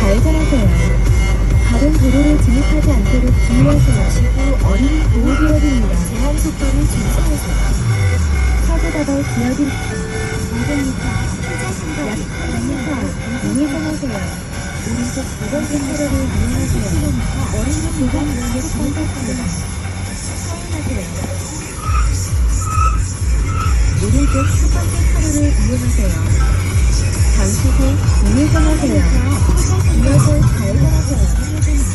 좌회전하세요. 다른 도로를 진입하지 않도록 주의하세요. 지구 어린이 보호구역입니다. 제한 속도를 준수하세요. 사고 다발 기어드립니다. 500m 약 300m 우회전하세요. 오른쪽 두 번째 차로를 이용하세요. 어린이 보호구역에 진입했습니다. 사인하세요. 오른쪽 첫 번째 차로를 이용하세요. 잠시 후 우회전하세요. 이어서 좌회전하세요.